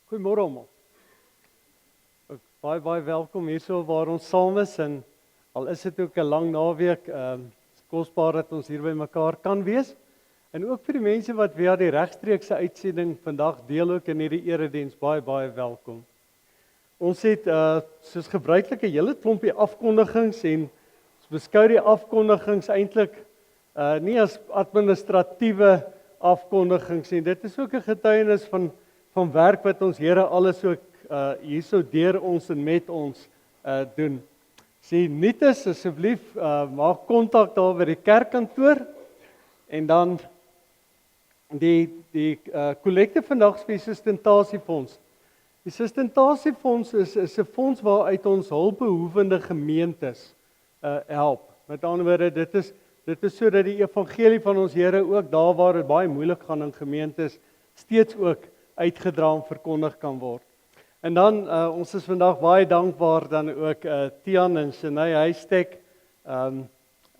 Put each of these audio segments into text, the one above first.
Goeiemôre almal. Ook baie welkom hierso waar ons saam is en al is dit ook 'n lang naweek, is kosbaar dat ons hier by mekaar kan wees. En ook vir die mense wat via die regstreekse uitsending vandag deel ook in hierdie erediens, baie welkom. Ons het soos gebruiklik 'n hele klompie afkondigings en ons beskou die afkondigings eintlik nie as administratiewe afkondigings nie. Dit is ook 'n getuienis van werk wat ons Here alles ook hierso deur ons en met ons doen. Sê nuut is asseblief maak kontak daar by die kerkkantoor en dan die kollekte vandag se sustentasiefondse. Die sustentasiefondse is 'n fonds waaruit ons hulpbehoevende gemeentes help. Met ander woorde, dit is sodat die evangelie van ons Here ook daar waar dit baie moeilik gaan in gemeentes steeds ook uitgedra en verkondig kan word. En dan ons is vandag baie dankbaar dan ook Tian en Shanae Huystek.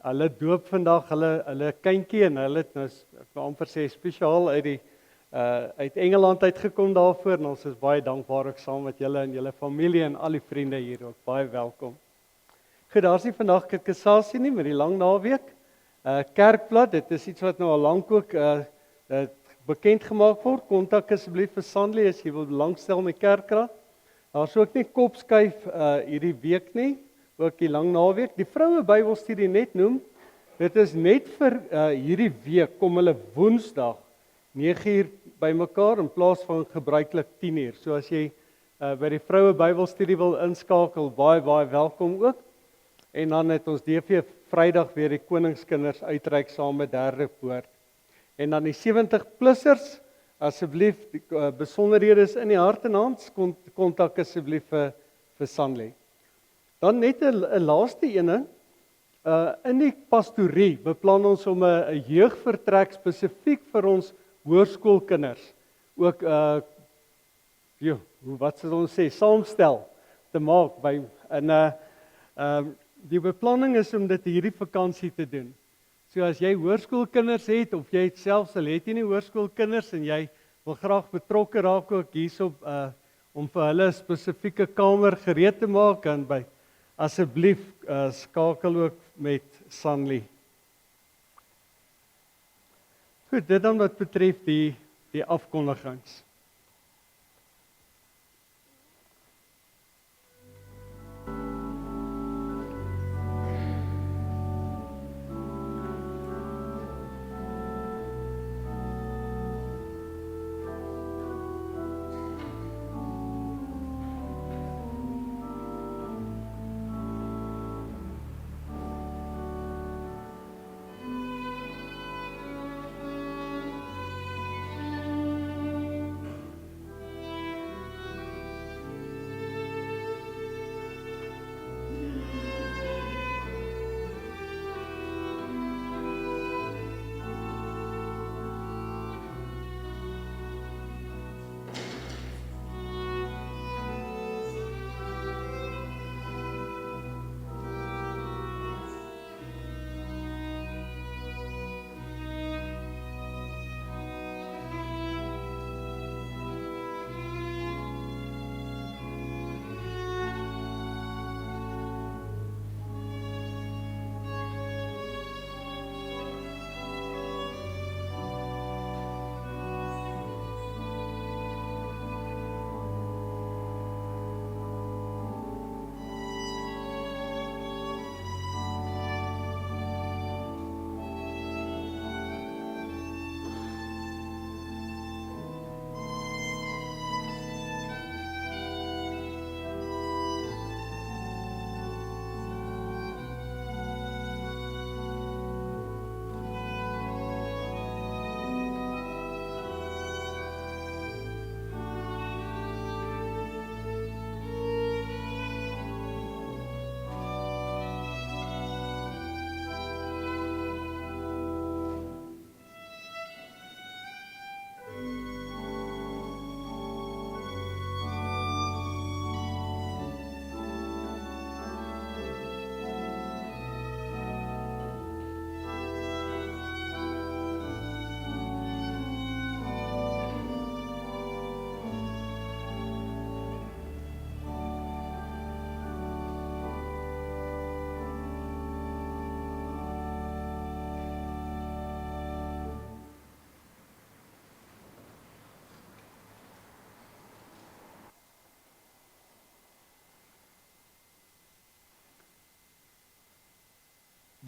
Hulle doop vandag hulle kindjie en hulle het nou ek wil amper sê spesiaal uit Engeland uitgekom daarvoor en ons is baie dankbaar ook saam met julle en julle familie en al die vriende hier ook. Baie welkom. Goed, daar's nie vandag kerksasie nie met die lang naweek. Kerkblad, dit is iets wat nou al lank ook bekend gemaak word. Kontak asseblief vir Sandley as jy wil belangstel met kerkraad. Daar's ook nie kopskuif hierdie week nie, ook die lang naweek. Die vroue Bybelstudie net noem, dit is net vir hierdie week kom hulle Woensdag 9uur bymekaar in plaas van gebruiklik 10uur. So as jy by die vroue Bybelstudie wil inskakel, baie welkom ook. En dan het ons DV Vrydag weer die koningskinders uitreik saam met derde poort. En dan die 70-plussers, asseblief die besonderhede is in die hart en hand, kontak asseblief vir Sandley. Dan net 'n laaste ene, in die pastorie beplan ons om 'n jeugvertrek spesifiek vir ons hoërskoolkinders ook wat sou ons sê, saamstel te maak by die beplanning is om dit hierdie vakansie te doen. So as jy hoërskoolkinders het of jy het selfs al het jy nie hoërskoolkinders en jy wil graag betrokke raak ook hierso om vir hulle 'n spesifieke kamer gereed te maak en by asseblief skakel ook met Sandley. Goed, dit dan wat betref die afkondigings.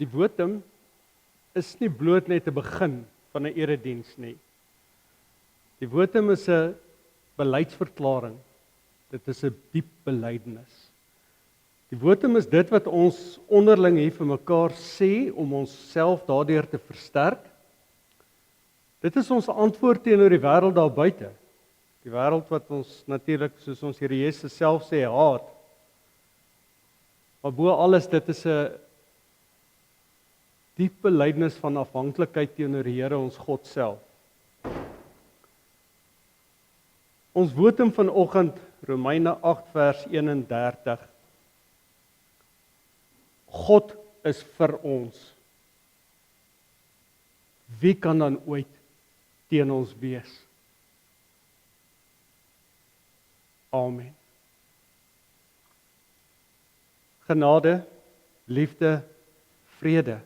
Die votum is nie bloot net 'n begin van 'n erediens nie. Die votum is 'n beleidsverklaring. Dit is 'n diep belydenis. Die votum is dit wat ons onderling hier vir mekaar sê om onsself daardeur te versterk. Dit is ons antwoord teenoor die wêreld daar buite. Die wêreld wat ons natuurlik, soos ons Here Jesus self sê, haat. Maar bo alles, dit is 'n diep belydenis van afhanklikheid teenoor die Here ons God self. Ons votum vanoggend, Romeine 8 vers 31. God is vir ons. Wie kan dan ooit teen ons wees? Amen. Genade, liefde, vrede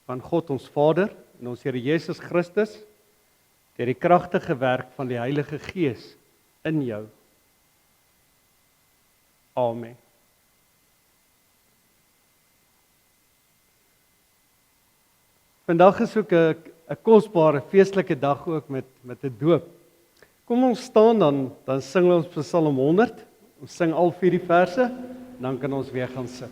van God ons Vader en ons Here Jesus Christus, deur die kragtige werk van die Heilige Gees in jou. Amen. Vandag is ook 'n kosbare feestelike dag ook met 'n doop. Kom ons staan dan sing ons Psalm 100. Ons sing al 4 die verse, dan kan ons weer gaan sit.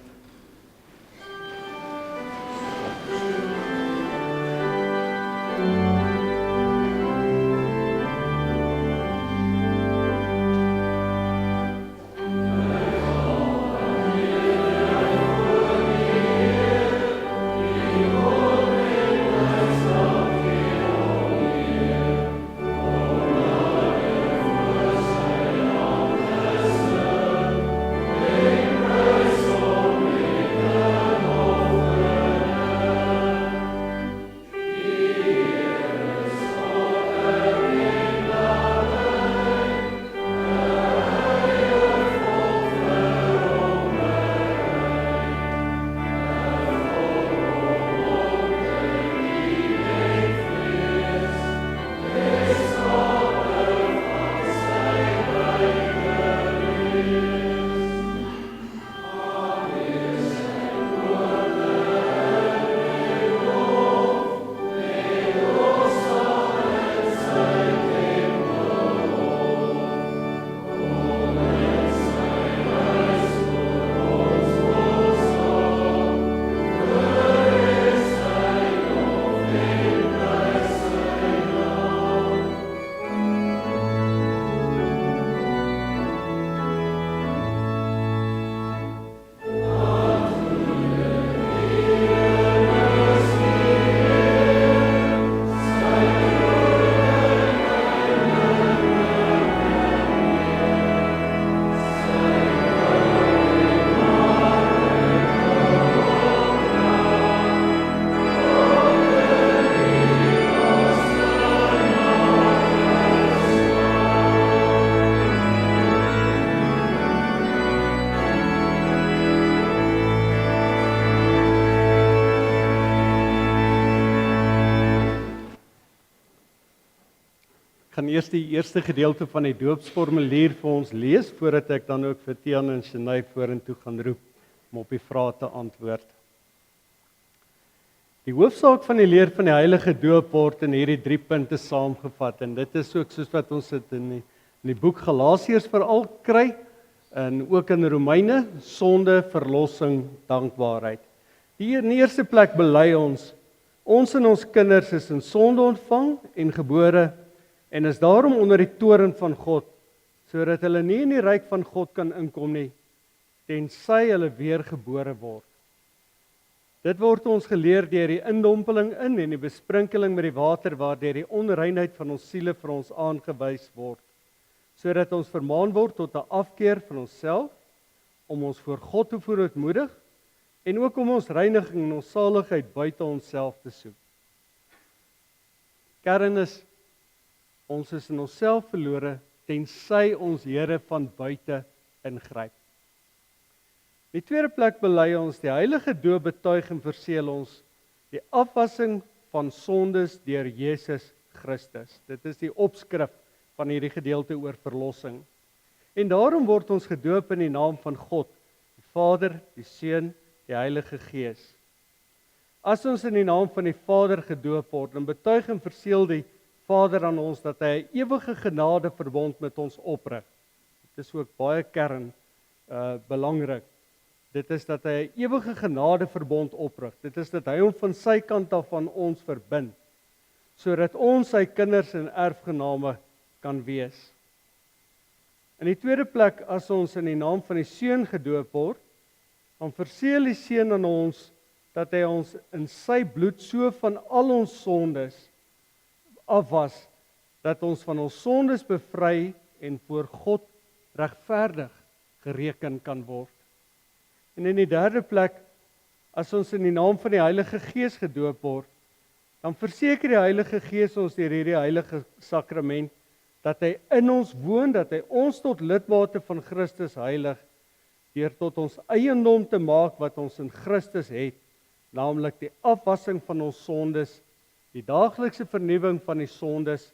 Ek gaan eers die eerste gedeelte van die doopsformulier vir ons lees, voordat ek dan ook vir Tiaan en Shanay vorentoe gaan roep om op die vrae te antwoord. Die hoofsaak van die leer van die heilige doop word in hierdie 3 punte saamgevat, en dit is ook soos wat ons dit in die boek Galasiërs veral kry, en ook in Romeine, sonde, verlossing, dankbaarheid. In die eerste plek bely ons en ons kinders is in sonde ontvang en gebore, en is daarom onder die toorn van God, sodat hulle nie in die ryk van God kan inkom nie, tensy hulle weergebore word. Dit word ons geleer deur die indompeling in en die besprinkeling met die water, waardeur die onreinheid van ons siele vir ons aangewys word, sodat ons vermaan word tot 'n afkeer van onsself, om ons voor God te verootmoedig, en ook om ons reiniging en ons saligheid buite onsself te soek. Kern is, ons is in onsself verlore, tensy ons Here van buite ingryp. In die tweede plek bely ons, die heilige doop betuig en verseël ons die afwassing van sondes deur Jesus Christus. Dit is die opskrif van hierdie gedeelte oor verlossing. En daarom word ons gedoop in die naam van God, die Vader, die Seun, die Heilige Gees. As ons in die naam van die Vader gedoop word, dan betuig en verseël die Vader aan ons dat hy 'n ewige genadeverbond met ons oprig. Dit is ook baie belangrik. Dit is dat hy 'n ewige genadeverbond oprig. Dit is dat hy hom van sy kant af aan ons verbind, sodat ons sy kinders en erfgename kan wees. In die tweede plek, as ons in die naam van die Seun gedoop word, dan verseël die Seun aan ons dat hy ons in sy bloed so van al ons sondes afwas, dat ons van ons sondes bevry en voor God regverdig gereken kan word. En in die derde plek, as ons in die naam van die Heilige Gees gedoop word, dan verseker die Heilige Gees ons deur hierdie heilige sakrament dat hy in ons woon, dat hy ons tot lidmate van Christus heilig, deur tot ons eiendom te maak wat ons in Christus het, naamlik die afwassing van ons sondes, die daaglikse vernuwing van die sondes,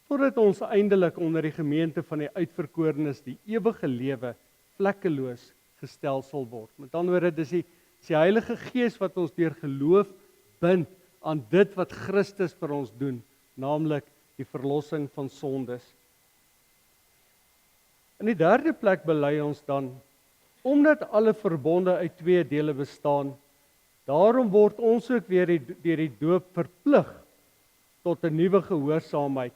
totdat ons eindelik onder die gemeente van die uitverkorenes die ewige lewe vlekkeloos gestel sal word. Met ander woorde, dis die Heilige Gees wat ons deur geloof bind aan dit wat Christus vir ons doen, naamlik die verlossing van sondes. In die derde plek bely ons dan, omdat alle verbonde uit twee dele bestaan, daarom word ons ook weer deur die doop verplig tot 'n nuwe gehoorsaamheid.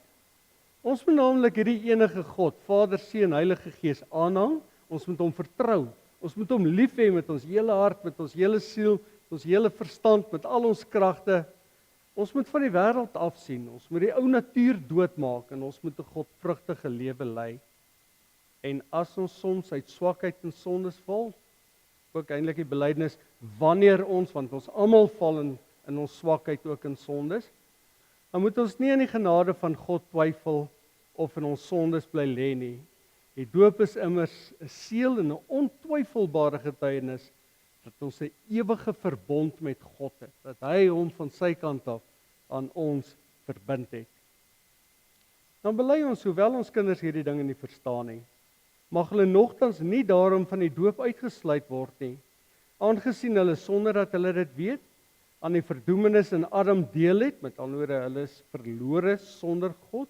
Ons moet naamlik hierdie enige God, Vader, Seun, Heilige Gees aanhang, ons moet hom vertrou, ons moet hom lief hê met ons hele hart, met ons hele siel, met ons hele verstand, met al ons kragte. Ons moet van die wêreld afsien, ons moet die ou natuur doodmaak en ons moet 'n godvrugtige lewe lei. En as ons soms uit swakheid en sondes val, ook eintlik die belydenis, wanneer ons, want ons almal val in ons swakheid ook in sondes, dan moet ons nie in die genade van God twyfel of in ons sondes bly lê nie. Die doop is immers 'n seël en 'n ontwyfelbare getuienis dat ons 'n ewige verbond met God het, dat hy hom van sy kant af aan ons verbind het. Dan bely ons, hoewel ons kinders hierdie dinge nie verstaan nie, mag hulle nogtans nie daarom van die doop uitgesluit word nie, aangesien hulle sonder dat hulle dit weet, aan die verdoemenis in Adam deel het, met ander woorde, hulle is verlore sonder God,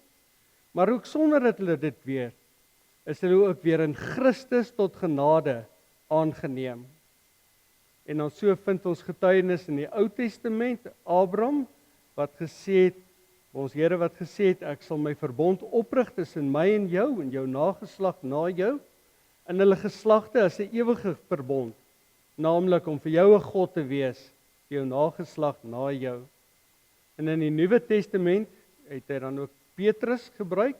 maar ook sonder dat hulle dit weet, is hulle ook weer in Christus tot genade aangeneem. En dan so vind ons getuienis in die Ou Testament, Abraham, wat gesê het, ons Here wat gesê het, ek sal my verbond oprig tussen my en jou nageslag na jou, in hulle geslagte as 'n ewige verbond, naamlik om vir jou 'n God te wees, vir jou nageslag na jou. En in die Nuwe Testament het hy dan ook Petrus gebruik,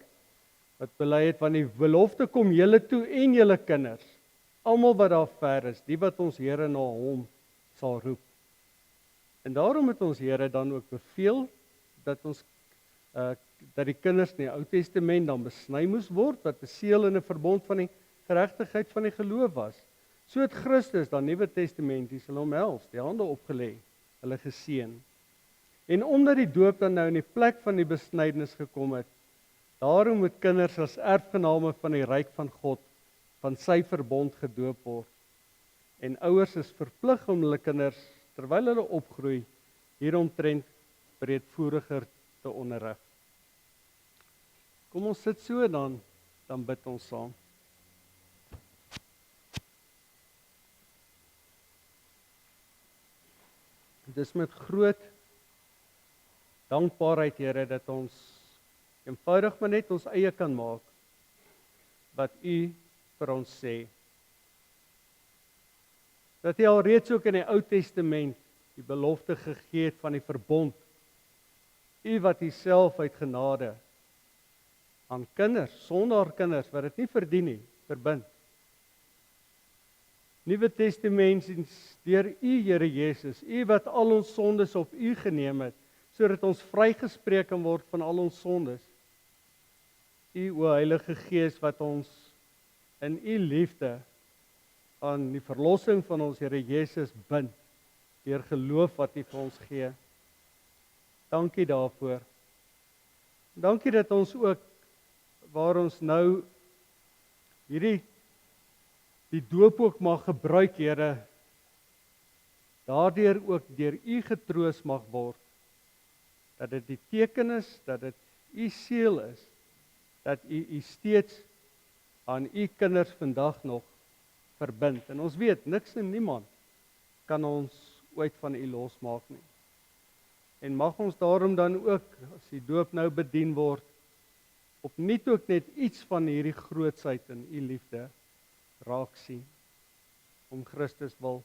wat bely het, want die belofte kom julle toe en julle kinders, almal wat daar ver is, die wat ons Here na hom sal roep. En daarom het ons Here dan ook beveel dat ons dat die kinders in die Ou Testament dan besny moes word, wat 'n seël en 'n verbond van die geregtigheid van die geloof was. So het Christus dan Nuwe Testamenties hulle omhels, die hande opgelê, hulle geseën. En omdat die doop dan nou in die plek van die besnydenis gekom het, daarom moet kinders as erfgename van die ryk van God, van sy verbond gedoop word. En ouers is verplig om hulle kinders, terwyl hulle opgroei, hieromtrent breedvoeriger te onderrig. Kom ons sit so, dan bid ons saam. Dit is met groot dankbaarheid, Here, dat ons eenvoudig maar net ons eie kan maak wat U vir ons sê. Dat U alreeds ook in die Ou Testament die belofte gegee het van die verbond. U wat U self uit genade aan kinders, sondaarkinders wat dit nie verdien nie, verbind. Nuwe Testamenties deur U, Here Jesus, U wat al ons sondes op U geneem het, sodat ons vrygespreek kan word van al ons sondes. U, o Heilige Gees, wat ons in U liefde aan die verlossing van ons Here Jesus bind, deur geloof wat U vir ons gee. Dankie daarvoor. Dankie dat ons ook, waar ons nou die doop ook mag gebruik, Here, daardeur ook deur u getroos mag word, dat dit die teken is, dat dit u seël is, dat u steeds aan u kinders vandag nog verbind. En ons weet, niks en niemand kan ons ooit van u losmaak nie. En mag ons daarom dan ook, as die doop nou bedien word, opnuut ook net iets van hierdie grootsheid en u liefde raak sien. Om Christus wil.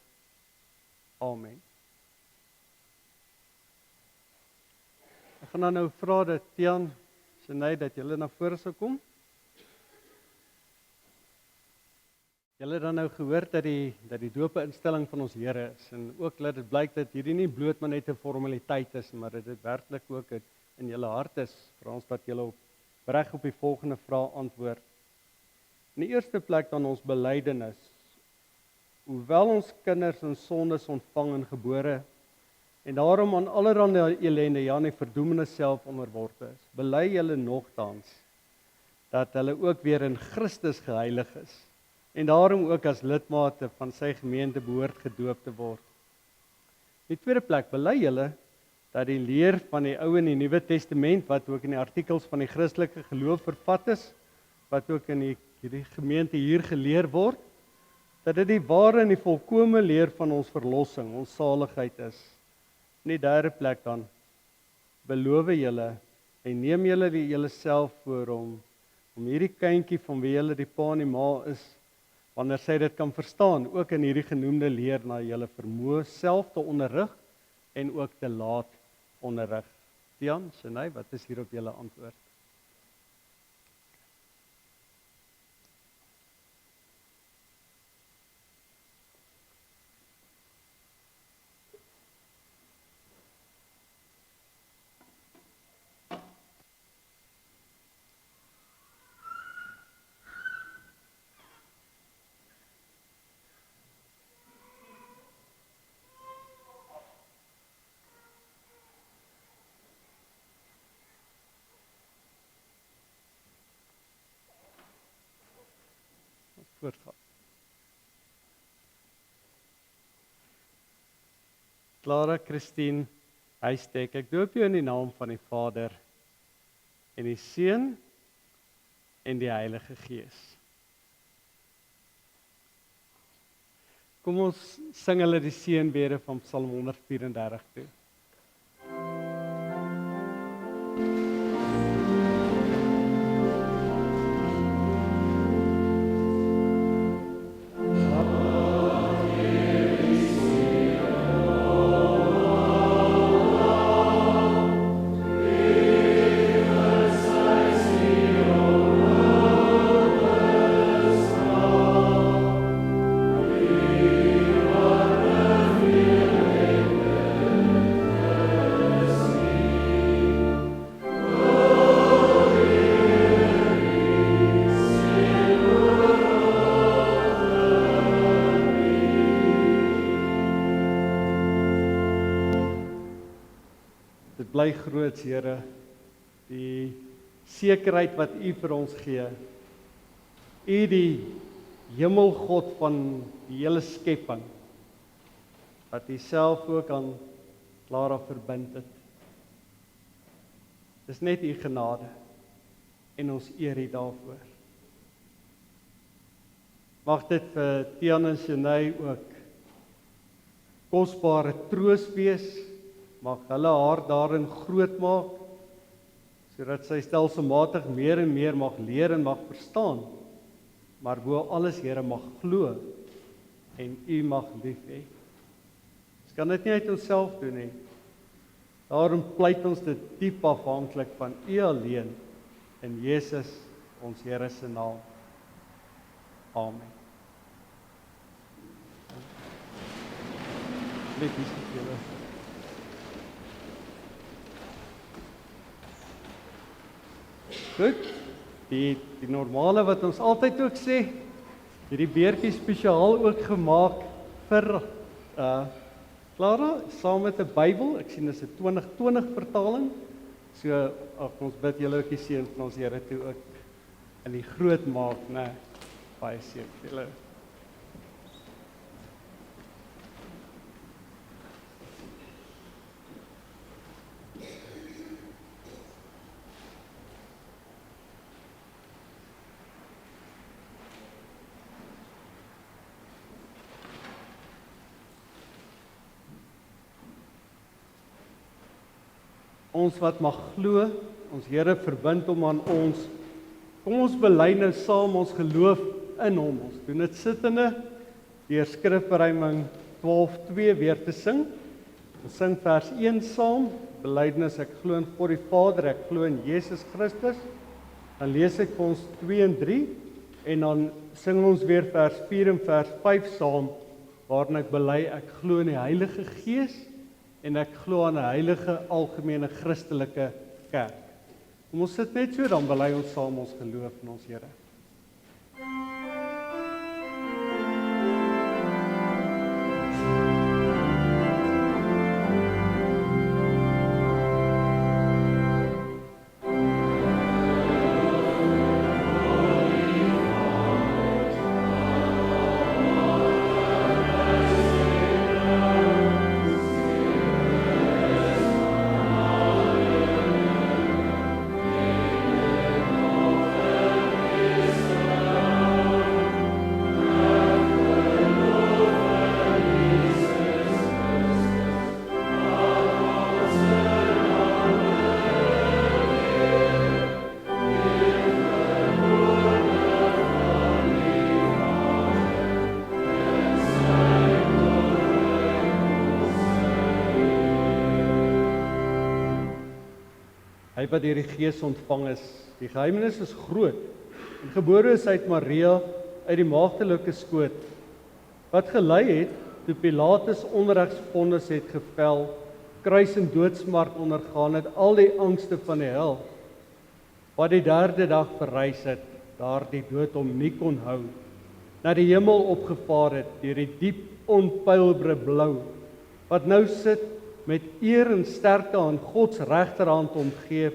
Amen. Ek gaan dan nou vra dat Tiaan, Sinead, dat julle na vore sou kom. Julle het dan nou gehoor dat die doop 'n instelling van ons Here is, en ook laat dit blyk dat hierdie nie bloot maar net 'n formaliteit is, maar dat dit werklik ook in julle hart is. Vra ons dat julle reg op die volgende vraag antwoord. In die eerste plek dan ons belydenis. Hoewel ons kinders in sondes ontvang en gebore, en daarom aan allerhande elende, ja, die verdoemenis self onderworpe is, bely julle nogtans dat hulle ook weer in Christus geheilig is, en daarom ook as lidmate van sy gemeente behoort gedoop te word. In die tweede plek, bely julle dat die leer van die Ou en die Nuwe Testament, wat ook in die artikels van die Christelike geloof vervat is, wat ook in die gemeente hier geleer word, dat dit die ware en die volkome leer van ons verlossing, ons saligheid is. In die derde plek dan, beloof julle en neem julle julleself voor om hierdie kindjie van wie julle die pa en die ma is, wanneer sy dit kan verstaan, ook in hierdie genoemde leer na julle vermoë self te onderrig en ook te laat onderrig. Tiaan, Sinead, wat is hierop julle antwoord? Voortgaan. Clara Christine Huystek, ek doop jou in die naam van die Vader en die Seun en die Heilige Gees. Kom ons sing hulle die seënbede van Psalm 134 toe. Bly groot, Here, die sekerheid wat U vir ons gee. U die hemelgod van die hele skepping, wat U self ook aan Clara verbind het. Dis net U genade en ons eer U daarvoor. Mag dit vir Tiaan en Sinead ook kosbare troos wees. Mag hulle haar daarin groot maak, sodat sy stelselmatig meer en meer mag leer en mag verstaan, maar bo alles, Here, mag glo en U mag lief hê. Ons kan dit nie uit onsself doen nie. Daarom pleit ons dit diep afhanklik van U alleen, in Jesus, ons Here se naam. Amen. Net dis vir julle. Goed, die normale wat ons altyd ook sê, hierdie beertjie spesiaal ook gemaak vir Clara, saam met 'n Bybel. Ek sien dis 'n 2020 vertaling. So ons bid julle ook die seën van ons Here toe ook in die groot maak, né? Baie seën vir julle. Ons wat mag glo, ons Here verbind hom aan ons. Kom ons bely nou saam ons geloof in hom. Ons doen dit sittende deur Skrifberuiming 12:2 weer te sing. Ons sing vers 1 saam, belydenis ek glo in God die Vader, ek glo in Jesus Christus. Dan lees ek vir ons 2 en 3 en dan sing ons weer vers 4 en vers 5 saam, waarin ek bely ek glo in die Heilige Gees en ek glo aan 'n heilige algemene Christelike kerk. Kom ons sit net so, dan bely ons saam ons geloof in ons Here. Hy wat deur die Gees ontvang is, die geheimnis is groot, en gebore is uit Maria, uit die maagdelike skoot, wat gelei het, toe Pilatus onregsvonnis het gevel, kruis en doodsmark ondergaan het, al die angste van die hel, wat die 3de dag verrys het, daar die dood hom nie kon hou, na die hemel opgevaar het, deur die diep onpeilbare blou, wat nou sit, met eer en sterkte aan Gods regterhand omgee,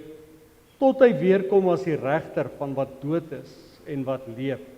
tot hy weerkom as die regter van wat dood is en wat leef.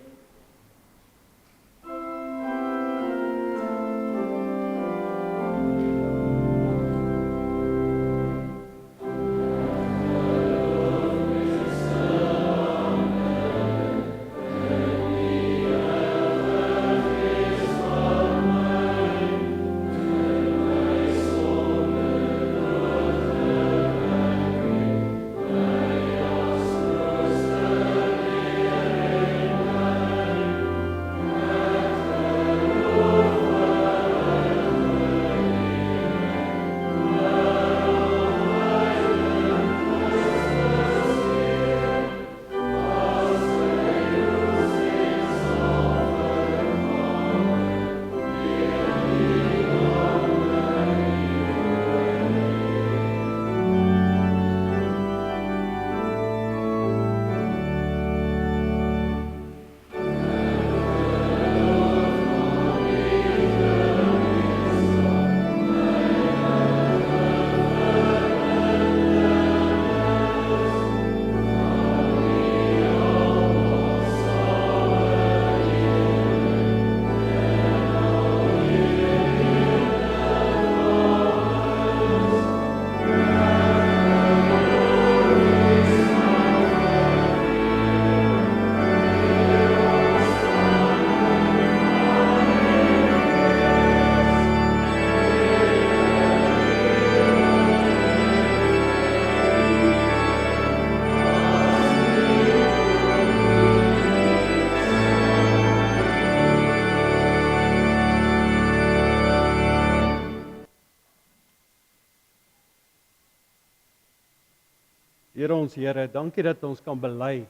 Here ons Here, dankie dat ons kan bely,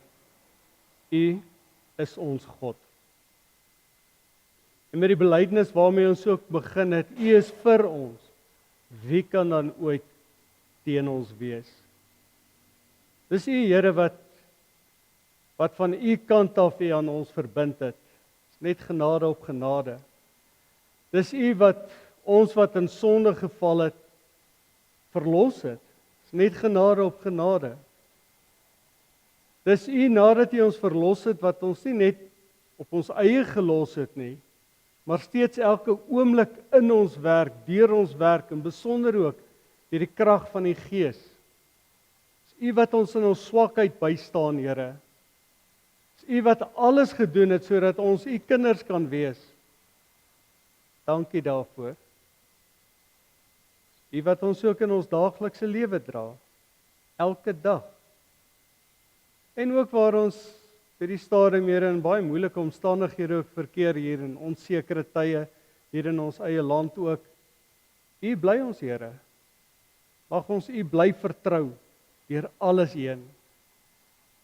U is ons God. En met die belydenis waarmee ons ook begin het, U is vir ons. Wie kan dan ooit teen ons wees? Dis U Here wat van U kant af U aan ons verbind het. Dis net genade op genade. Dis U wat ons wat in sonde geval het, verlos het. Dis net genade op genade. Dis U nadat U ons verlos het, wat ons nie net op ons eie gelos het nie, maar steeds elke oomblik in ons werk, deur ons werk, en besonder ook deur die krag van die Gees. Dis U wat ons in ons swakheid bystaan, Here. Dis U wat alles gedoen het sodat ons U kinders kan wees. Dankie daarvoor. U wat ons ook in ons daaglikse lewe dra. elke dag. En ook waar ons by die stadium hier in baie moeilike omstandighede ook verkeer hier in onsekere tye hier in ons eie land ook. U bly ons Here. Mag ons U bly vertrou deur alles heen.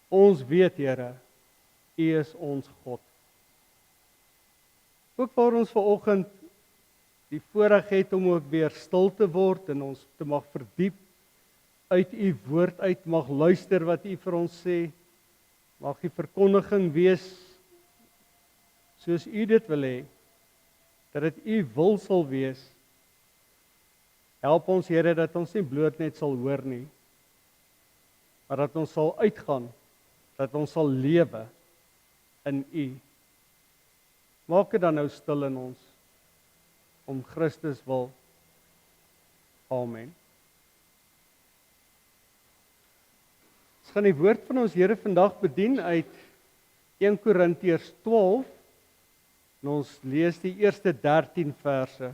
Ons weet Here, U is ons God. Ook waar ons vanoggend die voorreg het om ook weer stil te word en ons te mag verdiep uit U woord uit, mag luister wat U vir ons sê. Mag die verkondiging wees soos U dit wil hê, dat dit U wil sal wees. Help ons Here dat ons nie bloot net sal hoor nie, maar dat ons sal uitgaan, dat ons sal lewe in U. Maak dit dan nou stil in ons, om Christus wil. Amen. Ons gaan die woord van ons Here vandag bedien uit 1 Korintiërs 12, en ons lees die eerste 13 verse.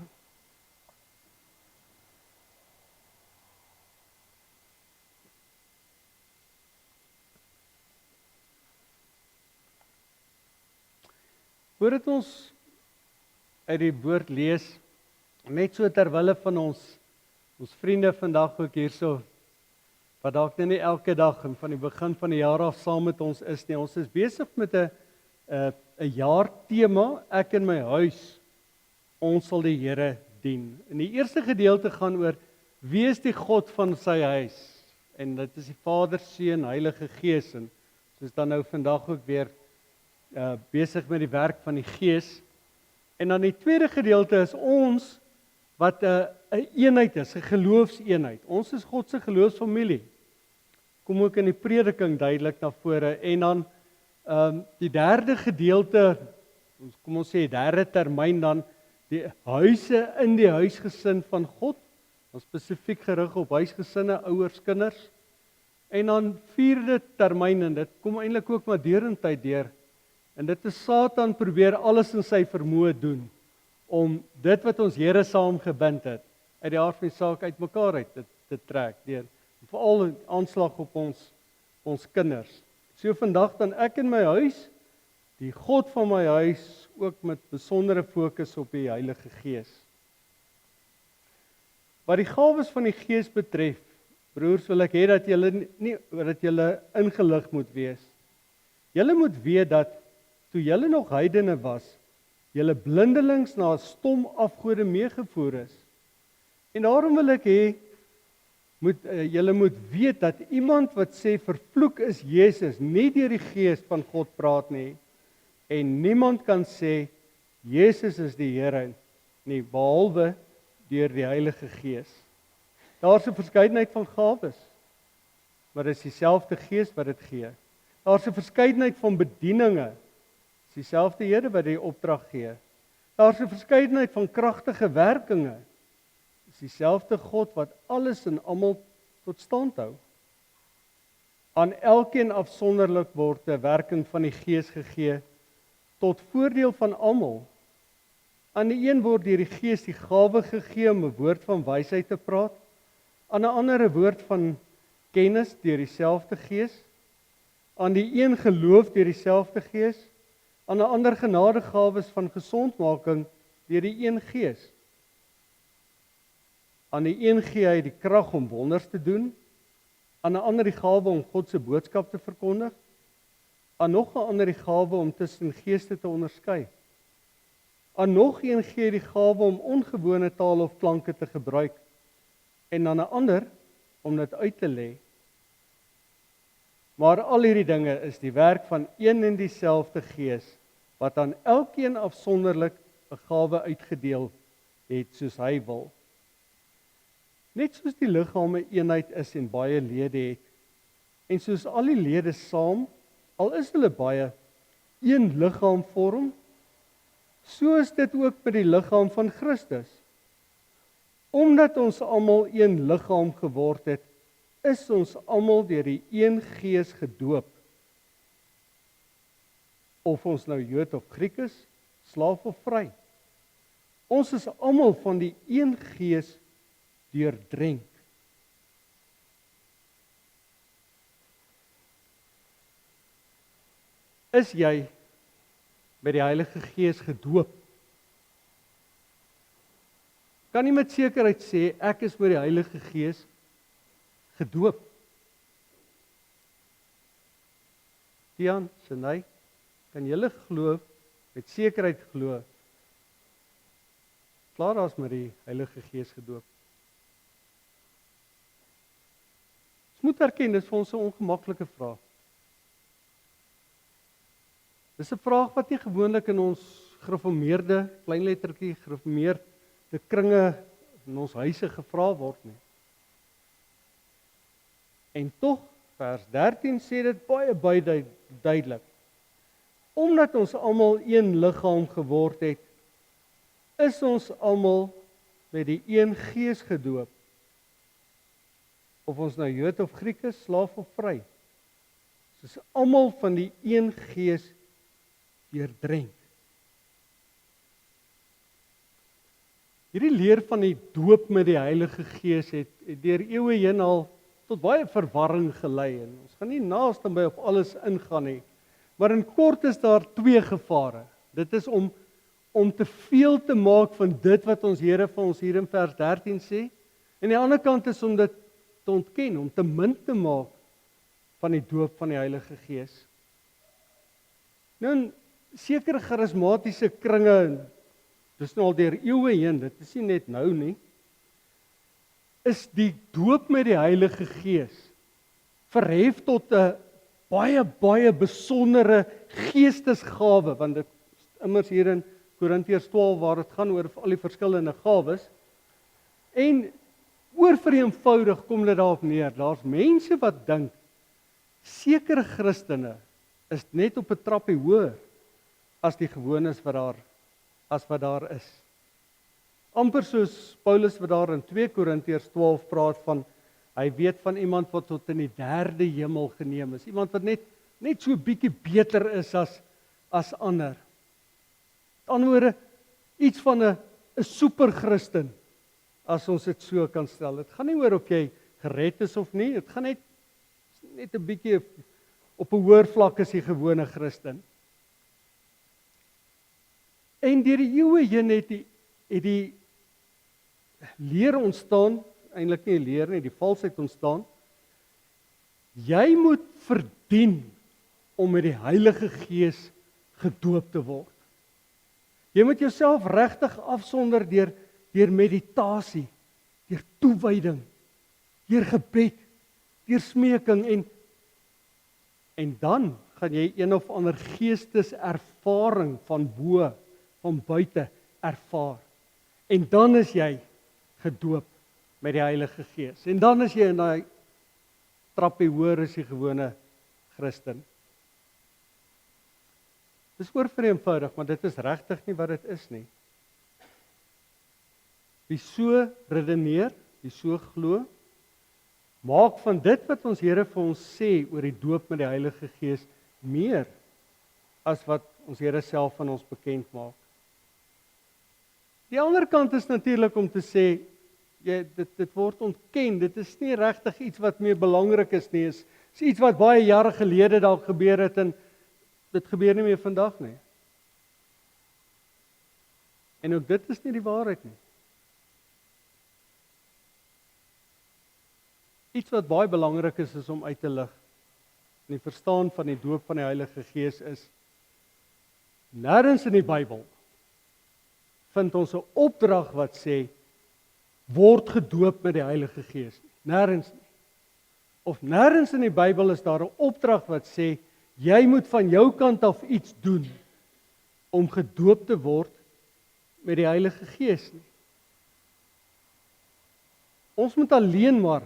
Voordat ons uit die woord lees, net so terwille van ons vriende vandag ook hierso, wat dalk nie elke dag en van die begin van die jaar af saam met ons is nie. Ons is besig met 'n jaartema, ek in my huis, ons sal die Here dien. En die eerste gedeelte gaan oor, wie is die God van sy huis? En dit is die Vader, Seun, Heilige Gees, en soos dan nou vandag ook weer besig met die werk van die Gees. En dan die tweede gedeelte is ons, wat 'n eenheid is, 'n geloofseenheid. Ons is God se geloofsfamilie. Kom ook in die prediking duidelik na vore. En dan die derde gedeelte, kom ons sê derde termyn dan, die huise in die huisgesin van God, ons spesifiek gerig op huisgesinne, ouers, kinders. En dan vierde termyn, en dit kom eintlik ook maar deurentyd deur, en dit is Satan probeer alles in sy vermoë doen, om dit wat ons Here saam gebind het, uit die aard van die saak uit mekaar uit te trek, deur veral 'n aanslag op ons kinders. So vandag dan ek in my huis, die God van my huis, ook met besondere fokus op die Heilige Gees. Wat die gawes van die Gees betref, broers, wil ek hê dat julle ingelig moet wees. Julle moet weet dat toe julle nog heidene was, julle blindelings na 'n stom afgode meegevoer is. En daarom wil ek hê, julle moet weet dat iemand wat sê vervloek is Jesus, nie deur die Gees van God praat nie, en niemand kan sê Jesus is die Here nie, behalwe deur die Heilige Gees. Daar's 'n verskeidenheid van gawes, maar dit is dieselfde Gees wat dit gee. Daar's 'n verskeidenheid van bedieninge, dis dieselfde Here wat die opdrag gee. Daar's 'n verskeidenheid van kragtige werkinge, dis dieselfde God wat alles en almal tot stand hou. Aan elkeen afsonderlik word 'n werking van die Gees gegee, tot voordeel van almal. Aan die een word deur die Gees die gawe gegee om 'n woord van wysheid te praat, aan 'n ander 'n woord van kennis deur dieselfde Gees, aan die een geloof deur dieselfde Gees, aan 'n ander genadegawes van gesondmaking deur die een Gees. Aan die een gee hy die krag om wonders te doen, aan 'n ander die gawe om God se boodskap te verkondig, aan nog 'n ander die gawe om tussen geeste te onderskei. Aan nog een gee die gawe om ongewone taal of klanke te gebruik, en aan 'n ander om dit uit te lê. Maar al hierdie dinge is die werk van een en dieselfde Gees, wat aan elkeen afsonderlik 'n gawe uitgedeel het soos hy wil. Net soos die liggaam 'n eenheid is en baie lede het, en soos al die lede saam, al is hulle baie, een liggaam vorm, so is dit ook met die liggaam van Christus. Omdat ons almal een liggaam geword het, is ons almal deur die een Gees gedoop. Of ons nou Jood of Griek is, slaaf of vry. Ons is almal van die een Gees deurdrenk. Is jy met die Heilige Gees gedoop? Kan nie met sekerheid sê, ek is met die Heilige Gees gedoop. Tiaan, Sinay, kan julle glo, met sekerheid glo, Clara is met die Heilige Gees gedoop? Ons moet erken, dit is vir ons 'n ongemaklike vraag. Dis 'n vraag wat nie gewoonlik in ons gereformeerde, kleinlettertjie, gereformeerde kringe in ons huise gevra word nie. En tog, vers 13 sê dit baie duidelik. Omdat ons almal een liggaam geword het, is ons almal met die een Gees gedoop. Of ons nou Jood of Griek is, slaaf of vry. Ons is almal van die een Gees deurdrenk. Hierdie leer van die doop met die Heilige Gees het deur eeue heen al tot baie verwarring gelei. En ons gaan nie naaste by op alles ingaan nie. Maar in kort is daar 2 gevare. Dit is om te veel te maak van dit wat ons Here vir ons hier in vers 13 sê. En die ander kant is om dit te ontken, om te min te maak van die doop van die Heilige Gees. Nou in sekere charismatiese kringe, dis nou al deur eeue heen, dit is nie net nou nie, is die doop met die Heilige Gees verhef tot 'n baie besondere geestesgawe, want dit is immers hier in Korintiërs 12 waar dit gaan oor al die verskillende gawes. En oorvereenvoudig kom dit daarop neer. Daar's mense wat dink sekere Christene is net op 'n trappie hoër as die gewones wat daar is. Amper soos Paulus wat daar in 2 Korintiërs 12 praat van, hy weet van iemand wat tot in die 3de hemel geneem is. Iemand wat net so bietjie beter is as ander. Met ander woorde, iets van 'n superchristen, as ons dit so kan stel. Dit gaan nie oor of jy gered is of nie, dit gaan net 'n bietjie op 'n hoër vlak as die gewone Christen. En deur die eeue heen het die leer ontstaan, eintlik nie 'n leer nie, die valsheid ontstaan. Jy moet verdien om met die Heilige Gees gedoop te word. Jy moet jouself regtig afsonder deur meditasie, deur toewyding, deur gebed, deur smeking en dan gaan jy een of ander geesteservaring van bo, van buite ervaar. En dan is jy gedoop met die Heilige Gees. En dan is jy in daai trappie hoër as die gewone Christen. Dis oorvereenvoudig, maar dit is regtig nie wat dit is nie. Wie so redeneer, wie so glo, maak van dit wat ons Here vir ons sê oor die doop met die Heilige Gees meer as wat ons Here self van ons bekend maak. Die ander kant is natuurlik om te sê, dit word ontken, dit is nie regtig iets wat meer belangrik is nie, is iets wat baie jare gelede dalk gebeur het en dit gebeur nie meer vandag nie. En ook dit is nie die waarheid nie. Iets wat baie belangrik is om uit te lig. In die verstaan van die doop van die Heilige Gees is, nêrens in die Bybel vind ons 'n opdrag wat sê, word gedoop met die Heilige Gees. Nêrens nie. Of nêrens in die Bybel is daar 'n opdrag wat sê, jy moet van jou kant af iets doen om gedoop te word met die Heilige Gees nie. Ons moet alleen maar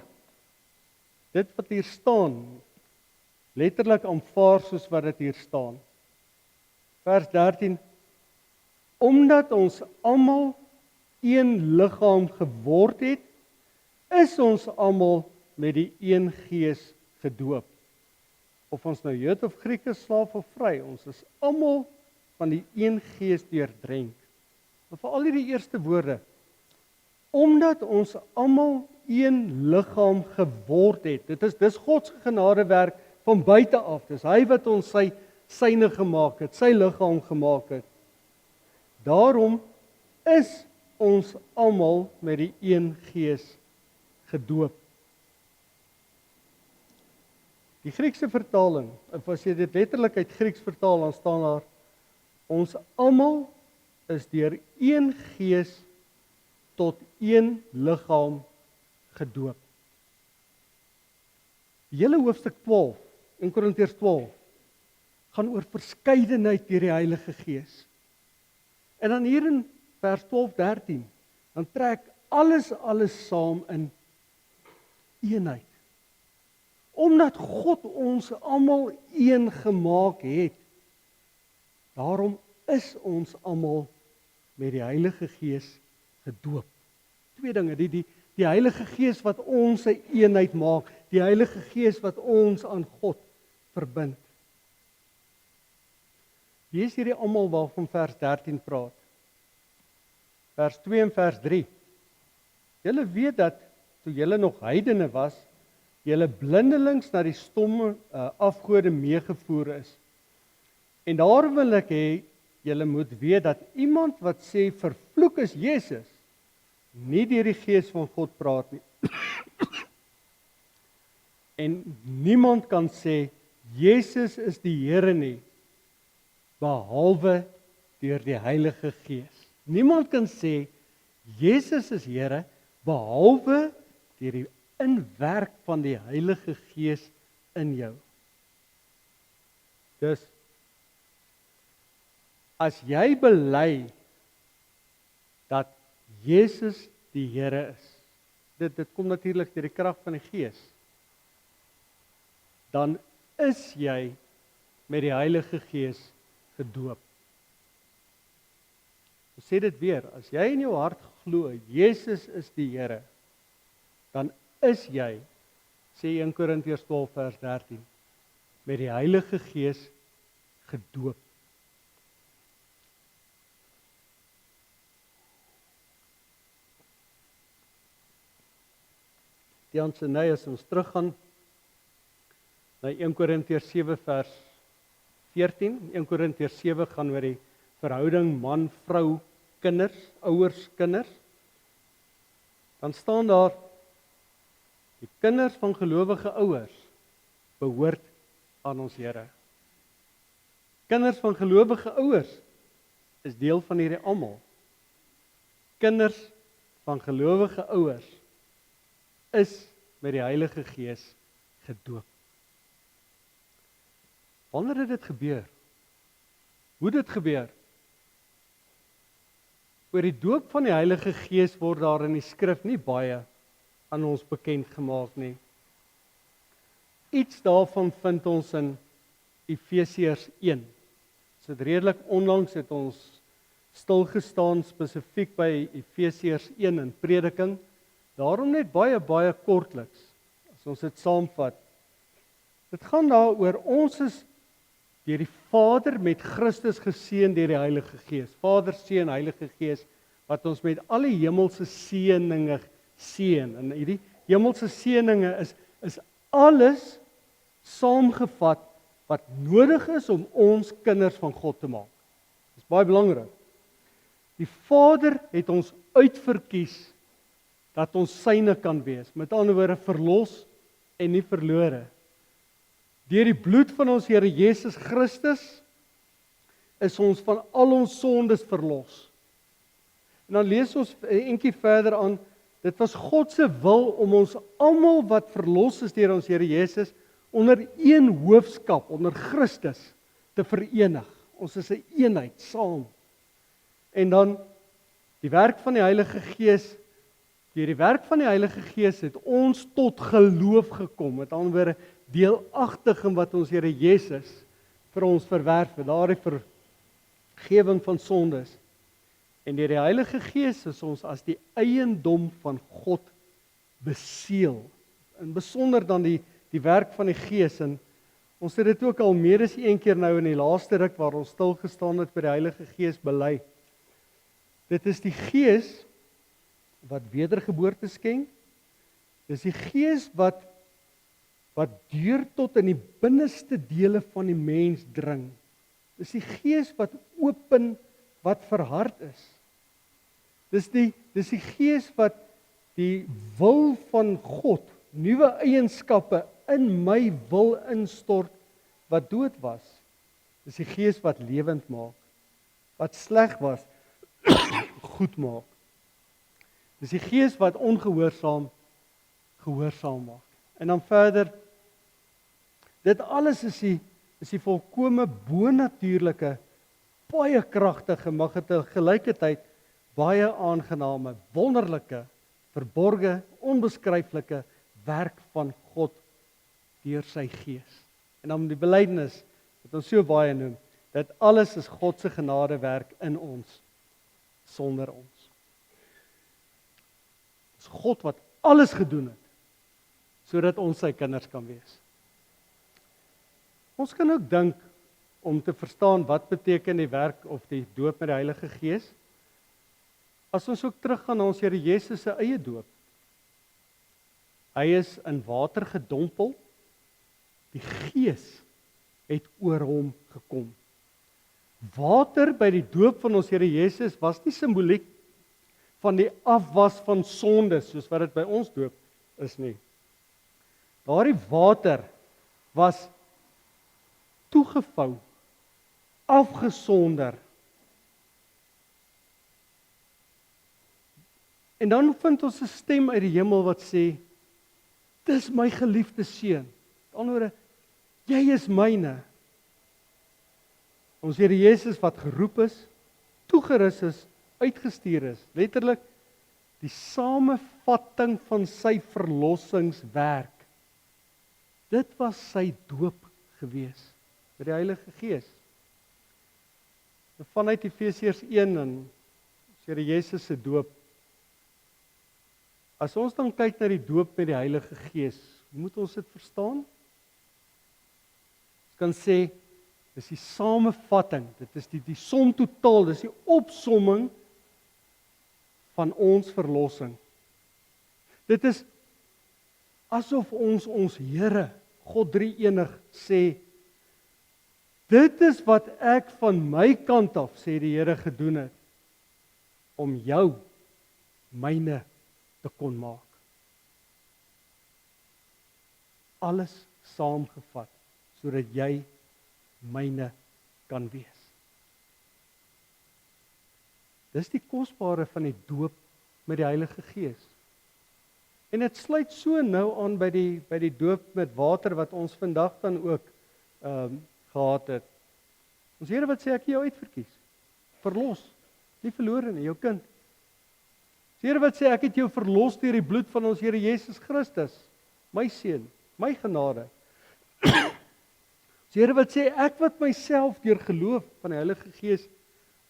dit wat hier staan, letterlik aanvaar soos wat dit hier staan. Vers 13, omdat ons almal een liggaam geword het, is ons almal met die een Gees gedoop. Of ons nou Jood of Griek is, slaaf of vry, ons is almal van die een Gees deurdrenk. En veral hierdie eerste woorde, omdat ons almal een liggaam geword het. Dis God se genadewerk van buite af. Dis hy wat ons syne gemaak het, sy liggaam gemaak het. Daarom is ons almal met die een Gees gedoop. Die Griekse vertaling, of as jy dit letterlik uit Grieks vertaal, dan staan daar, ons almal is deur een Gees tot een liggaam gedoop. Die hele hoofstuk 12, 1 Korintiërs 12, gaan oor verskeidenheid deur die Heilige Gees. En dan hier in vers 12-13, dan trek alles saam in eenheid. Omdat God ons almal een gemaak het, daarom is ons almal met die Heilige Gees gedoop. Twee dinge, die Heilige Gees wat ons 'n eenheid maak, die Heilige Gees wat ons aan God verbind. Wie is hierdie almal waarvan vers 13 praat? Vers 2 en vers 3. Julle weet dat, toe julle nog heidene was, julle blindelings na die stomme afgode meegevoer is. En daar wil ek hê, julle moet weet dat iemand wat sê, vervloek is Jesus, nie deur die Gees van God praat nie. En niemand kan sê, Jesus is die Here nie, behalwe deur die Heilige Gees. Niemand kan sê, Jesus is Here, behalwe deur die inwerk van die Heilige Gees in jou. Dus, as jy bely dat Jesus die Here is, dit kom natuurlik deur die krag van die Gees, dan is jy met die Heilige Gees gedoop. Ek sê dit weer, as jy in jou hart glo, Jesus is die Here, dan is jy, sê 1 Korintiërs 12 vers 13, met die Heilige Gees gedoop. Die aansinne as ons teruggaan na 1 Korintiërs 7 vers 14. 1 Korintiërs 7 gaan oor die verhouding man, vrou, kinders, ouers, kinders. Dan staan daar, die kinders van gelowige ouers behoort aan ons Here. Kinders van gelowige ouers is deel van hierdie almal. Kinders van gelowige ouers is met die Heilige Gees gedoop. Wanneer het dit gebeur? Hoe dit gebeur? Oor die doop van die Heilige Gees word daar in die skrif nie baie aan ons bekend gemaak nie. Iets daarvan vind ons in Efesiërs 1. So redelik onlangs het ons stilgestaan spesifiek by Efesiërs 1 in prediking. Daarom net baie kortliks, as ons dit saamvat. Dit gaan daaroor, ons is deur die Vader met Christus geseën deur die Heilige Gees. Vader, Seun, Heilige Gees, wat ons met al die hemelse seëninge seën. En hierdie hemelse seëninge is alles saamgevat wat nodig is om ons kinders van God te maak. Dit is baie belangrik. Die Vader het ons uitverkies dat ons syne kan wees. Met ander woorde, verlos en nie verlore. Deur die bloed van ons Here Jesus Christus is ons van al ons sondes verlos. En dan lees ons 'n entjie verder aan, dit was God se wil om ons almal wat verlos is deur ons Here Jesus onder een hoofskap, onder Christus te verenig. Ons is 'n eenheid saam. En dan die werk van die Heilige Gees. Deur die werk van die Heilige Gees het ons tot geloof gekom. Met ander woorde, deelagtig in wat ons Here Jesus vir ons verwerf het, daardie vergewing van sondes. En deur die Heilige Gees is ons as die eiendom van God beseël. In besonder dan die werk van die Gees. En ons het dit ook al meer as een keer nou in die laaste ruk waar ons stil gestaan het by die Heilige Gees bely. Dit is die Gees wat wedergeboorte skenk. Dis die Gees wat wat deur tot in die binneste dele van die mens dring. Dis die Gees wat open, wat verhard is. Dis die Gees wat die wil van God, nuwe eienskappe in my wil instort, wat dood was. Dis die Gees wat lewend maak, wat sleg was, goed maak. Dis die Gees wat ongehoorsaam, gehoorsaam maak. En dan verder, dit alles is die volkome bonatuurlike, baie kragtige, mag dit tegelykertyd baie aangename, wonderlike, verborge, onbeskryflike werk van God deur sy Gees. En dan die belydenis wat ons so baie noem, dat alles is God se genadewerk in ons, sonder ons. Dis God wat alles gedoen het, sodat ons sy kinders kan wees. Ons kan ook dink om te verstaan wat beteken die werk of die doop met die Heilige Gees. As ons ook teruggaan na ons Here Jesus se eie doop. Hy is in water gedompel, die Gees het oor hom gekom. Water by die doop van ons Here Jesus was nie simboliek van die afwas van sonde, soos wat dit by ons doop is nie. Daardie water was toegevou, afgesonder. En dan vind ons 'n stem uit die hemel wat sê, dis my geliefde seun. Met ander woorde, jy is myne. Ons Here Jesus wat geroep is, toegerus is, uitgestuur is, letterlik die samevatting van sy verlossingswerk. Dit was sy doop gewees met die Heilige Gees. Vanuit Efesiërs 1 en ons Here Jesus se doop. As ons dan kyk na die doop met die Heilige Gees, moet ons dit verstaan? Ons kan sê, dis die samevatting, dit is die som totaal, dis die opsomming van ons verlossing. Dit is asof ons Here, God drie-enig, sê, dit is wat ek van my kant af, sê die Here, gedoen het, om jou, myne, te kon maak. Alles saamgevat, sodat jy myne kan wees. Dis die kosbare van die doop met die Heilige Gees. En dit sluit so nou aan by die doop met water wat ons vandag dan ook gehad het. Ons Here wat sê ek jou uitverkies, verlos, nie verlore nie, jou kind. Ons Here wat sê ek het jou verlos deur die bloed van ons Here Jesus Christus, my seun, my genade. Ons Here wat sê ek wat myself deur geloof van die Heilige Gees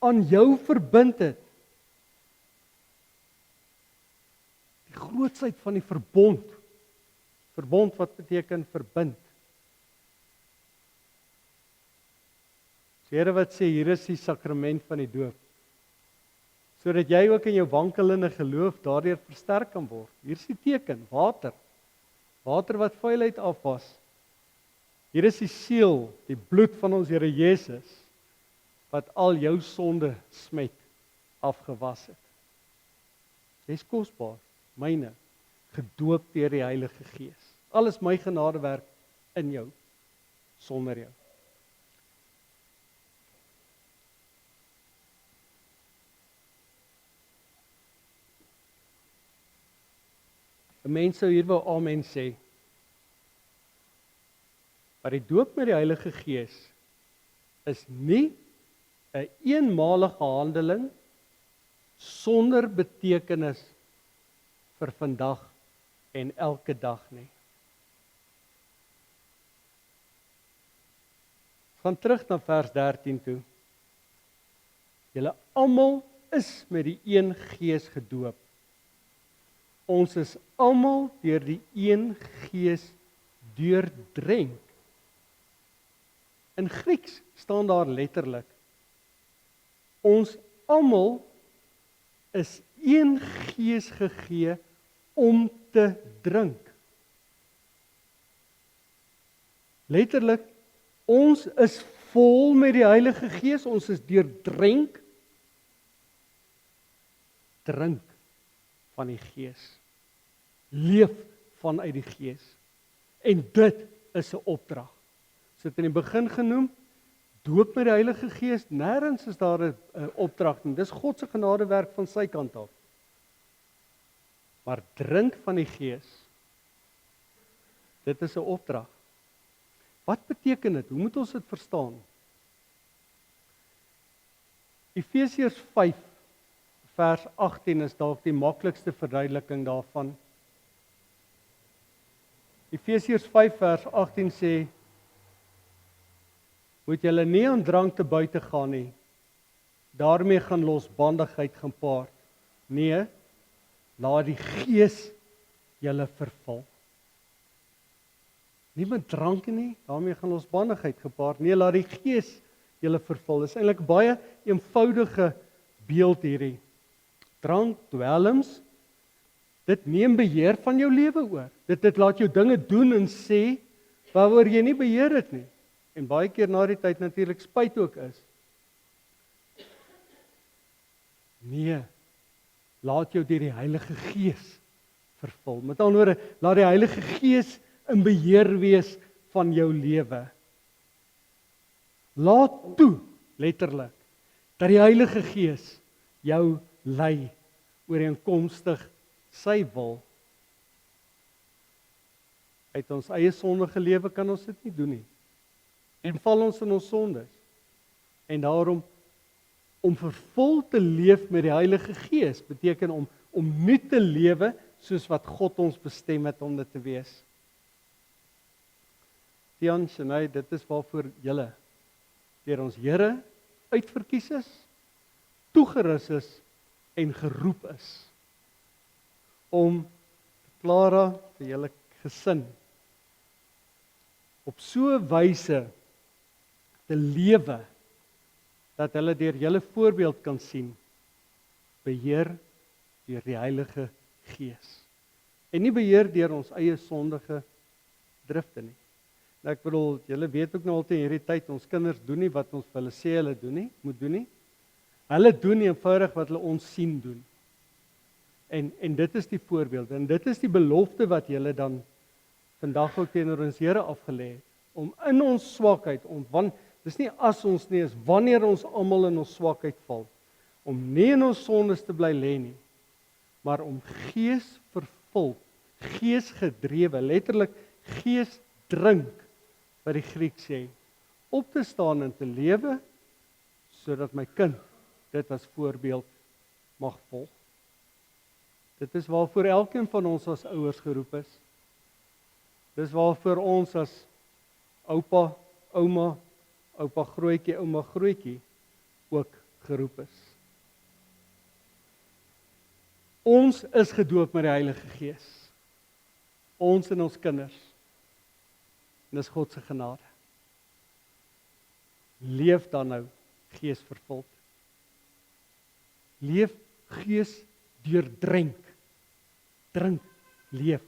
aan jou verbind het. Die grootsheid van die verbond. Verbond wat beteken verbind. Die Here wat sê hier is die sakrament van die doop. Sodat jy ook in jou wankelende geloof daardeur versterk kan word. Hier is die teken, water. Water wat vuilheid afwas. Hier is die seël, die bloed van ons Here Jesus, wat al jou sonde smet afgewas het. Dis kosbaar, myne, gedoop deur die Heilige Gees. Alles my genadewerk in jou, sonder jou. Die mense sou hier wil amen sê. Maar die doop met die Heilige Gees is nie 'n eenmalige handeling sonder betekenis vir vandag en elke dag nie. Gaan terug na vers 13 toe. Julle almal is met die een Gees gedoop. Ons is almal deur die een Gees deurdrenk. In Grieks staan daar letterlik, ons almal is een Gees gegee om te drink. Letterlik, ons is vol met die Heilige Gees, ons is deurdrenk. Drink van die Gees. Leef vanuit die Gees. En dit is 'n opdrag. Ons het in die begin genoem, doop met die Heilige Gees, nêrens is daar 'n opdrag nie. Dis God se genadewerk van sy kant af. Maar drink van die Gees, dit is 'n opdrag. Wat beteken dit? Hoe moet ons dit verstaan? Efesiërs 5 vers 18 is dalk die maklikste verduideliking daarvan. Efesiërs 5 vers 18 sê, moet julle nie aan drank te buite gaan nie. Daarmee gaan losbandigheid gepaard. Nee, laat die Gees julle vervul. Nie met drank nie, daarmee gaan losbandigheid gepaard. Nee, laat die Gees julle vervul. Dis eintlik baie eenvoudige beeld hierdie. Drank, dwelms, dit neem beheer van jou lewe oor. Dit laat jou dinge doen en sê waaroor jy nie beheer het nie. En baie keer na die tyd natuurlik spyt ook is. Nee, laat jou deur die Heilige Gees vervul. Met ander woorde, laat die Heilige Gees in beheer wees van jou lewe. Laat toe, letterlik, dat die Heilige Gees jou lei ooreenkomstig sy wil. Uit ons eie sondige lewe kan ons dit nie doen nie. En val ons in ons sondes. En daarom, om vervul te leef met die Heilige Gees, beteken om nie te lewe soos wat God ons bestem het om dit te wees. Tian, Shanay, dit is waarvoor julle deur ons Here uitverkies is, toegerus is en geroep is. Om Clara vir julle gesin op so 'n wyse te lewe dat hulle deur julle voorbeeld kan sien, beheer deur die Heilige Gees. En nie beheer deur ons eie sondige drifte nie. Nou ek bedoel, julle weet ook nou al te hierdie tyd, ons kinders doen nie wat ons vir hulle sê hulle doen nie, moet doen nie. Hulle doen eenvoudig wat hulle ons sien doen. En dit is die voorbeeld, en dit is die belofte wat julle dan vandag ook teenoor ons Here afgelê het, om in ons swakheid, dis nie as ons nie, is wanneer ons almal in ons swakheid val, om nie in ons sondes te bly lê nie, maar om Gees vervul, Gees gedrewe, letterlik Gees drink, wat die Griek sê, op te staan en te lewe, sodat my kind dit as voorbeeld mag volg. Dit is waarvoor elkeen van ons as ouers geroep is. Dis waarvoor ons as oupa, ouma, oupa grootjie, ouma grootjie ook geroep is. Ons is gedoop met die Heilige Gees. Ons en ons kinders. En dis God se genade. Leef dan nou Gees vervuld. Leef Gees deurdrenk. Drink, leef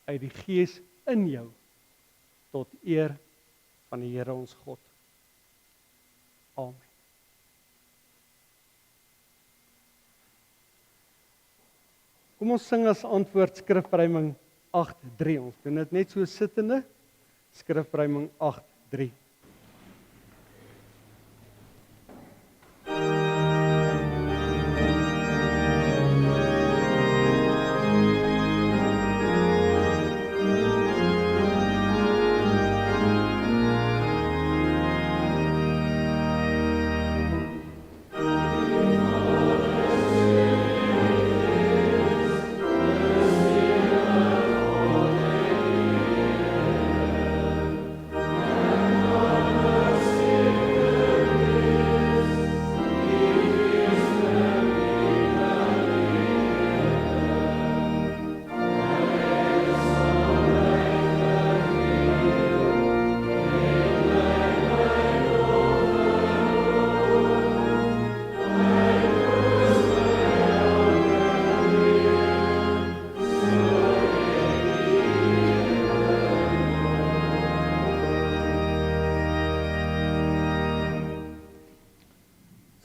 uit die Gees in jou tot eer van die Here ons God. Amen. Kom ons sing as antwoord skrifruiming 8:3. Ons doen dit net so sittende. Skrifruiming 8:3.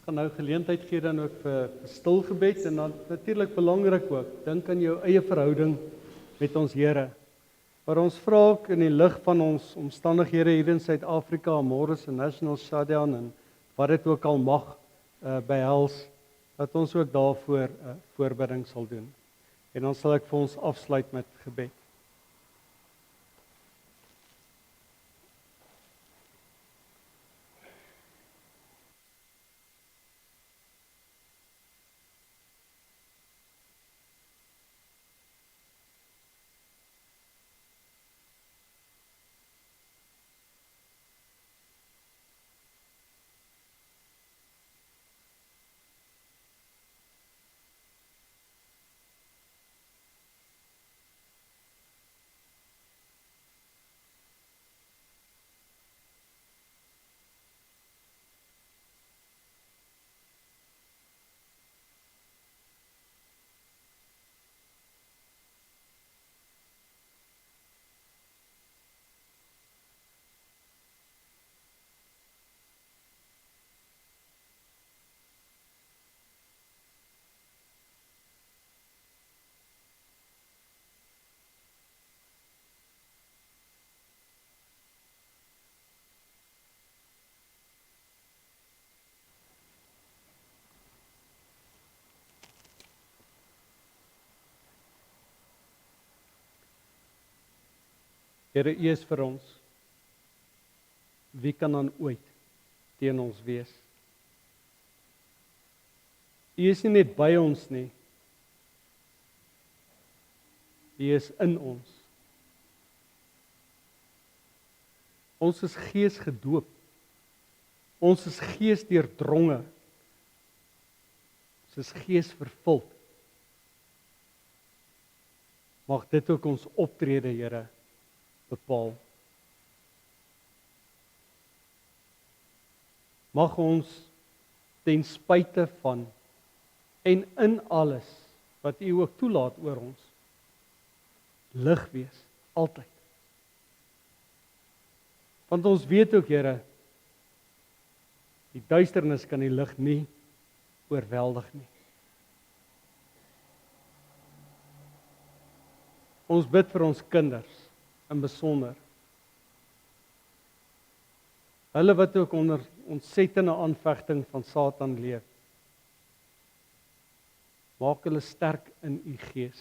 gaan nou geleentheid gee dan ook vir stil gebed en dan natuurlik belangrik ook, dink aan jou eie verhouding met ons Here. Maar ons vra ook in die lig van ons omstandighede hier in Suid-Afrika, môre se national shutdown en wat dit ook al mag behels, dat ons ook daarvoor voorbereiding sal doen. En dan sal ek vir ons afsluit met gebed. Here, U is vir ons. Wie kan dan ooit teen ons wees? U is nie net by ons nie. U is in ons. Ons is gees gedoop. Ons is gees deurdronge. Ons is gees vervuld. Mag dit ook ons optrede, Here, bepaal. Mag ons ten spyte van en in alles wat U ook toelaat oor ons, lig wees, altyd. Want ons weet ook, Here, die duisternis kan die lig nie oorweldig nie. Ons bid vir ons kinders in besonder. Hulle wat ook onder ontsettende aanvegting van Satan leef. Maak hulle sterk in U gees.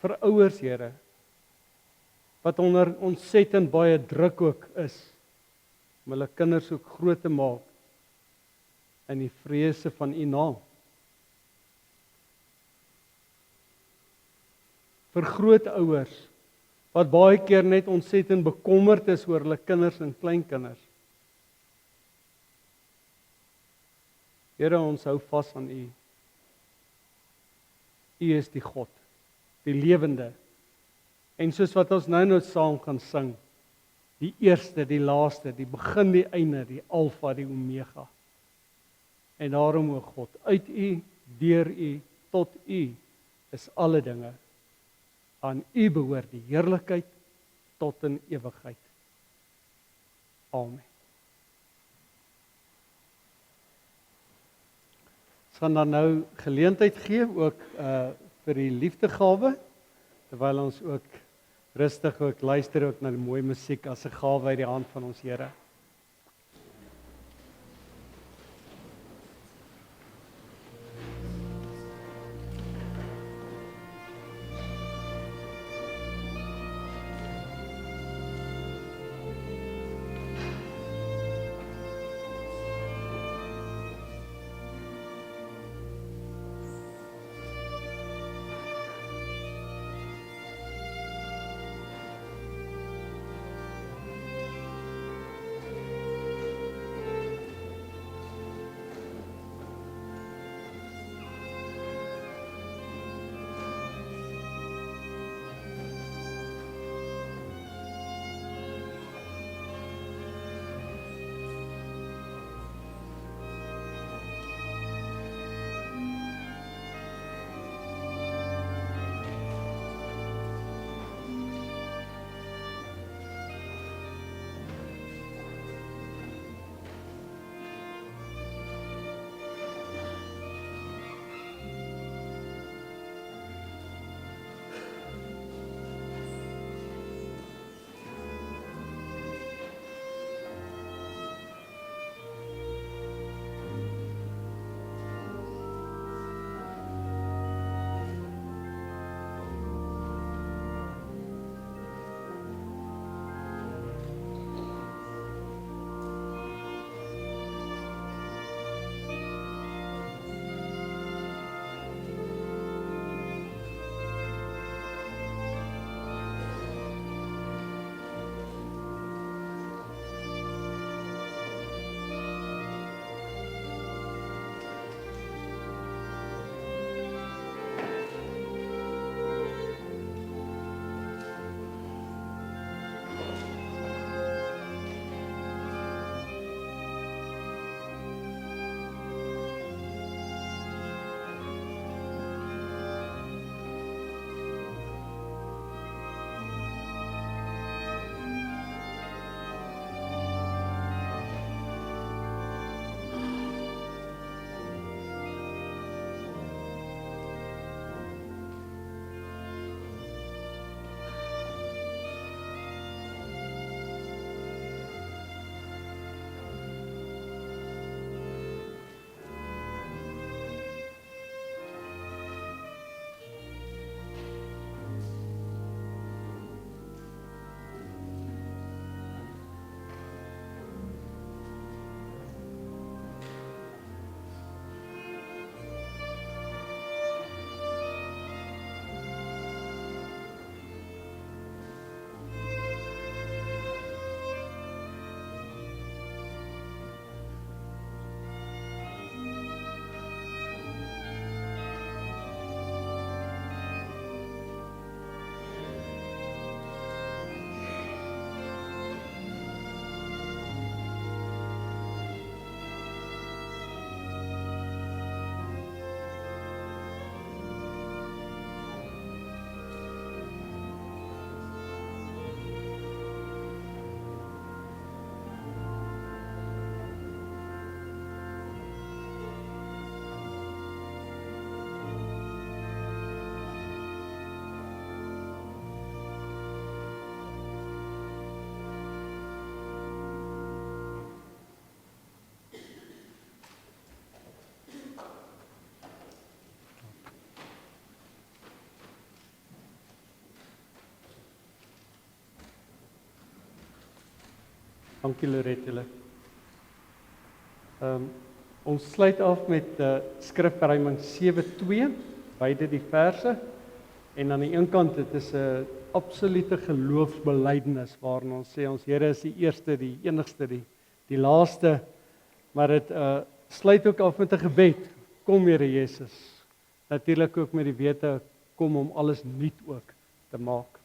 Vir ouers, Here, wat onder ontsettend baie druk ook is, om hulle kinders ook groot te maak in die vrese van U naam. Vir grootouers, wat baie keer net ontsettend bekommerd is oor hulle kinders en kleinkinders. Here, ons hou vas aan U. U is die God, die lewende. En soos wat ons nou saam gaan sing, die eerste, die laaste, die begin, die einde, die alfa, die omega. En daarom, o God, uit U, deur U, tot U, is alle dinge. Aan U behoort die heerlikheid tot in ewigheid. Amen. Ons gaan dan nou geleentheid gee ook vir die liefdegawe, terwyl ons ook rustig ook luister ook na die mooi musiek as 'n gawe uit die hand van ons Here. Dankie Lorette. Ons sluit af met skrifruiming 7:2, beide die verse. En aan die een kant, dit is 'n absolute geloofsbelydenis waarin ons sê ons Here is die eerste, die enigste, die laaste. Maar dit sluit ook af met 'n gebed. Kom Here Jesus. Natuurlik ook met die wete kom om alles nuut ook te maak.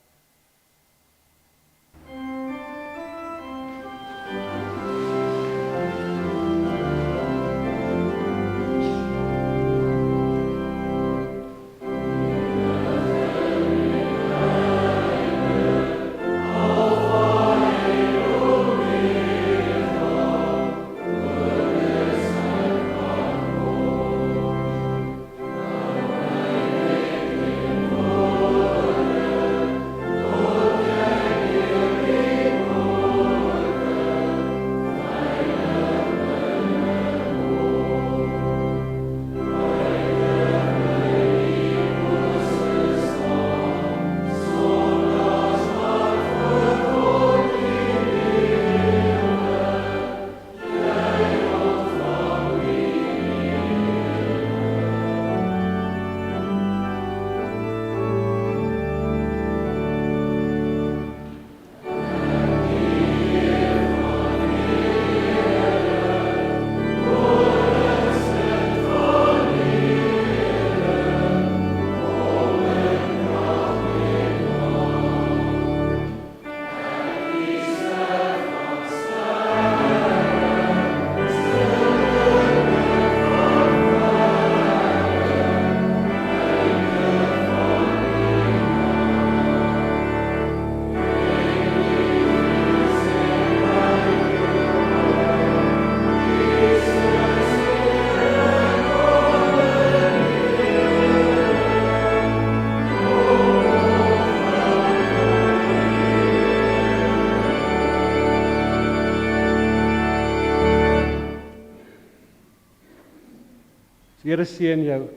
Here seën jou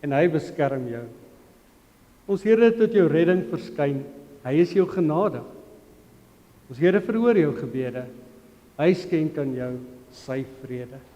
en hy beskerm jou. Ons Here het tot jou redding verskyn. Hy is jou genadig. Ons Here verhoor jou gebede. Hy skenk aan jou sy vrede.